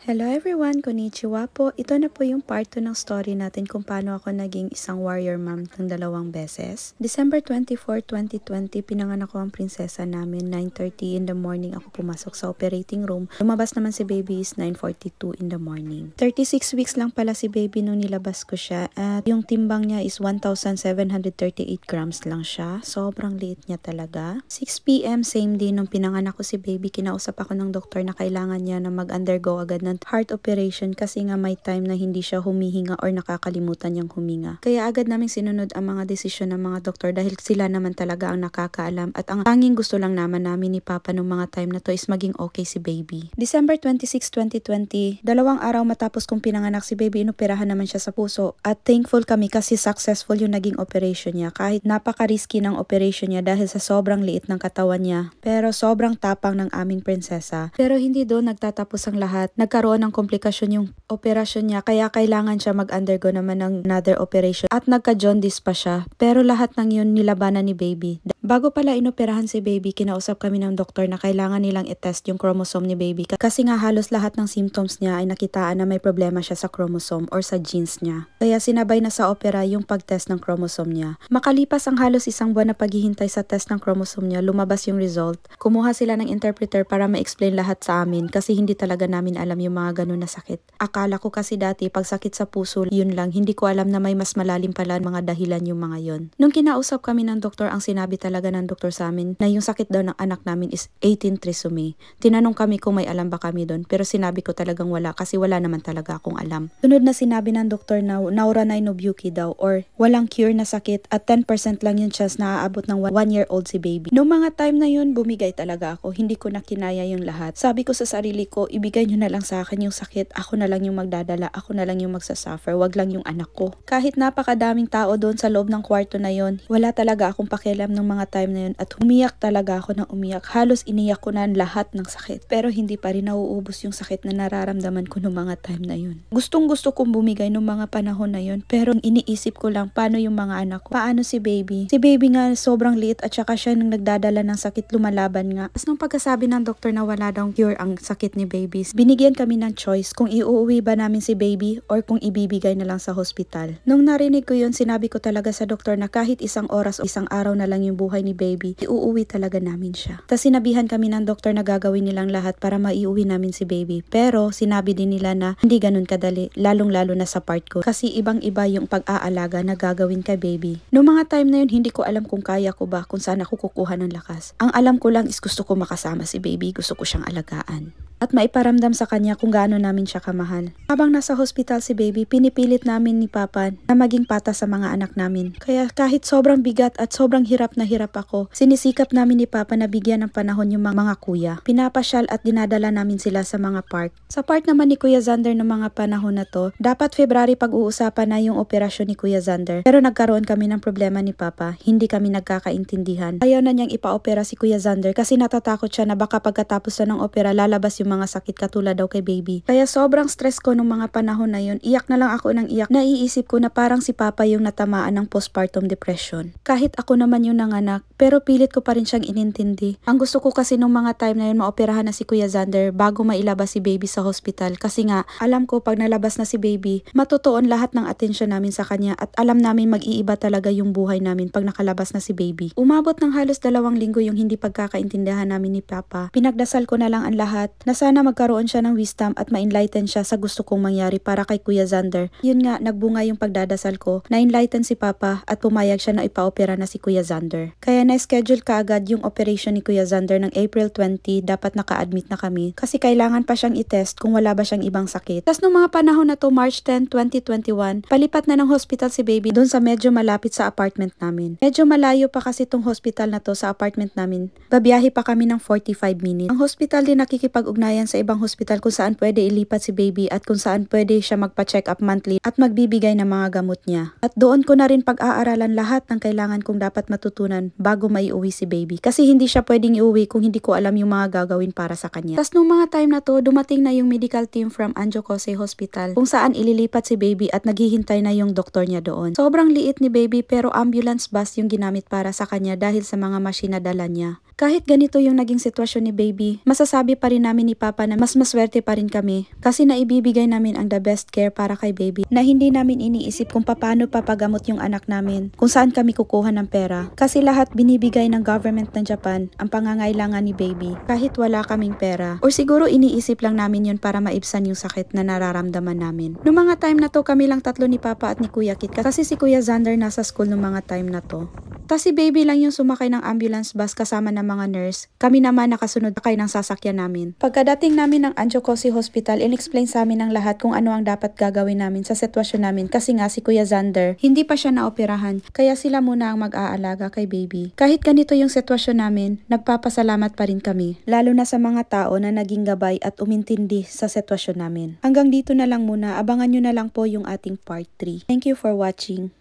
Hello everyone, konnichiwa po. Ito na po yung part 2 ng story natin kung paano ako naging isang warrior mom ng 2 beses. December 24, 2020, pinanganak ko ang prinsesa namin. 9:30 in the morning ako pumasok sa operating room. Lumabas naman si baby is 9:42 in the morning. 36 weeks lang pala si baby nung nilabas ko siya at yung timbang niya is 1,738 grams lang siya. Sobrang liit niya talaga. 6 p.m. same day nung pinanganak ko si baby, kinausap ako ng doktor na kailangan niya na mag-undergo agad ng heart operation kasi nga may time na hindi siya humihinga or nakakalimutan niyang huminga. Kaya agad naming sinunod ang mga desisyon ng mga doktor dahil sila naman talaga ang nakakaalam at ang tanging gusto lang naman ni Papa nung mga time na to is maging okay si baby. December 26, 2020, 2 araw matapos kong pinanganak si baby, inoperahan naman siya sa puso at thankful kami kasi successful yung naging operation niya kahit napaka-risky ng operation niya dahil sa sobrang liit ng katawan niya. Pero sobrang tapang ng aming prinsesa. Pero hindi doon nagtatapos ang lahat. Nagkaroon ng komplikasyon yung operasyon niya kaya kailangan siya mag-undergo naman ng another operation at nagka-jaundice pa siya. Pero lahat ng yun nilabanan ni baby. Bago pala inoperahan si baby, kinausap kami ng doktor na kailangan nilang i-test yung chromosome ni baby kasi nga halos lahat ng symptoms niya ay nakitaan na may problema siya sa chromosome or sa genes niya. Kaya sinabay na sa opera yung pag-test ng chromosome niya. Makalipas ang halos 1 buwan na paghihintay sa test ng chromosome niya, lumabas yung result. Kumuha sila ng interpreter para ma-explain lahat sa amin kasi hindi talaga namin alam yung mga ganun na sakit. Akala ko kasi dati pag sakit sa puso, yun lang. Hindi ko alam na may mas malalim pala mga dahilan yung mga yon. Nung kinausap kami ng doktor, ang sinabi talaga ng doktor sa amin na yung sakit daw ng anak namin is 18 trisomy. Tinanong kami kung may alam ba kami doon pero sinabi ko talagang wala kasi wala naman talaga akong alam. Sunod na sinabi ng doktor na Nauranai no Byuki daw or walang cure na sakit at 10% lang yung chance na aabot ng 1-year-old si baby. Noong mga time na yun, bumigay talaga ako. Hindi ko na kinaya yung lahat. Sabi ko sa sarili ko, ibigay nyo na lang sa akin yung sakit. Ako na lang yung magdadala. Ako na lang yung magsasuffer. Wag lang yung anak ko. Kahit napakadaming tao doon sa loob ng kwarto na yon, wala talaga akong pakialam ng mga time na yun at umiyak talaga ako ng umiyak. Halos iniyak ko na lahat ng sakit. Pero hindi pa rin nauubos yung sakit na nararamdaman ko noong mga time na yun. Gustong gusto kong bumigay noong mga panahon na yun pero iniisip ko lang paano yung mga anak ko. Paano si baby? Si baby nga sobrang liit at saka siya nung nagdadala ng sakit lumalaban nga. As nung pagkasabi ng doktor na wala daw cure ang sakit ni babies, binigyan kami ng choice kung iuuwi ba namin si baby or kung ibibigay na lang sa hospital. Nung narinig ko yun, sinabi ko talaga sa doktor na kahit 1 oras o 1 araw na lang yung buhay ni baby, iuuwi talaga namin siya. Tapos sinabihan kami ng doktor na gagawin nilang lahat para maiuwi namin si baby. Pero sinabi din nila na hindi ganun kadali, lalong-lalo na sa part ko. Kasi ibang-iba yung pag-aalaga na gagawin kay baby. Noong mga time na yun, hindi ko alam kung kaya ko ba, kung saan ako kukuha ng lakas. Ang alam ko lang is gusto ko makasama si baby, gusto ko siyang alagaan at maiparamdam sa kanya kung gaano namin siya kamahal. Habang nasa hospital si baby, pinipilit namin ni Papa na maging patas sa mga anak namin. Kaya kahit sobrang bigat at sobrang hirap na hirap ako, sinisikap namin ni Papa na bigyan ng panahon yung mga kuya. Pinapasyal at dinadala namin sila sa mga park. Sa park naman ni Kuya Xander ng mga panahon na to, dapat February pag-uusapan na yung operasyon ni Kuya Xander. Pero nagkaroon kami ng problema ni Papa, hindi kami nagkakaintindihan. Ayaw na niyang ipa-opera si Kuya Xander kasi natatakot siya na baka pagkatapos na ng opera lalabas yung mga sakit katulad daw kay baby. Kaya sobrang stress ko nung mga panahon na yun. Iyak na lang ako ng iyak. Naiisip ko na parang si Papa yung natamaan ng postpartum depression. Kahit ako naman yung nanganak, pero pilit ko pa rin siyang inintindi. Ang gusto ko kasi nung mga time na yun, maoperahan na si Kuya Xander bago mailabas si baby sa hospital. Kasi nga, alam ko pag nalabas na si baby, matutuon lahat ng atensyon namin sa kanya at alam namin mag-iiba talaga yung buhay namin pag nakalabas na si baby. Umabot ng halos 2 linggo yung hindi pagkakaintindihan namin ni Papa. Pinagdasal ko na lang ang lahat na sana magkaroon siya ng wisdom at ma-enlighten siya sa gusto kong mangyari para kay Kuya Xander. Yun nga, nagbunga yung pagdadasal ko. Na-enlighten si Papa at pumayag siya na ipa-opera na si Kuya Xander. Kaya na-schedule kaagad yung operation ni Kuya Xander ng April 20, dapat naka-admit na kami kasi kailangan pa siyang i-test kung wala ba siyang ibang sakit. Tapos nung mga panahon na to, March 10, 2021, palipat na ng hospital si baby doon sa medyo malapit sa apartment namin. Medyo malayo pa kasi tong hospital na to sa apartment namin. Babiyahe pa kami ng 45 minutes. Ang hospital din nakikipag-ugnayan sa ibang hospital kung saan pwede ilipat si baby at kung saan pwede siya magpa-check up monthly at magbibigay ng mga gamot niya. At doon ko na rin pag-aaralan lahat ng kailangan kong dapat matutunan bago maiuwi si baby. Kasi hindi siya pwedeng iuwi kung hindi ko alam yung mga gagawin para sa kanya. Tapos nung mga time na to, dumating na yung medical team from Anjo Kosei Hospital kung saan ililipat si baby at naghihintay na yung doktor niya doon. Sobrang liit ni baby pero ambulance bus yung ginamit para sa kanya dahil sa mga machine na dala niya. Kahit ganito yung naging sitwasyon ni baby, masasabi pa rin namin ni Papa na mas maswerte pa rin kami kasi naibibigay namin ang the best care para kay baby na hindi namin iniisip kung paano papagamot yung anak namin, kung saan kami kukuha ng pera. Kasi lahat binibigay ng government ng Japan ang pangangailangan ni baby kahit wala kaming pera. Or siguro iniisip lang namin yun para maibsan yung sakit na nararamdaman namin. Noong mga time na to kami lang tatlo ni Papa at ni Kuya Kit kasi si Kuya Xander nasa school noong mga time na to. Tapos si baby lang yung sumakay ng ambulance bus kasama ng mga nurse. Kami naman nakasunod kay ng sasakyan namin. Pagkadating namin ng Anjo Kosi Hospital, in-explain sa amin ng lahat kung ano ang dapat gagawin namin sa sitwasyon namin kasi nga si Kuya Xander, hindi pa siya naoperahan. Kaya sila muna ang mag-aalaga kay baby. Kahit ganito yung sitwasyon namin, nagpapasalamat pa rin kami. Lalo na sa mga tao na naging gabay at umintindi sa sitwasyon namin. Hanggang dito na lang muna, abangan nyo na lang po yung ating part 3. Thank you for watching.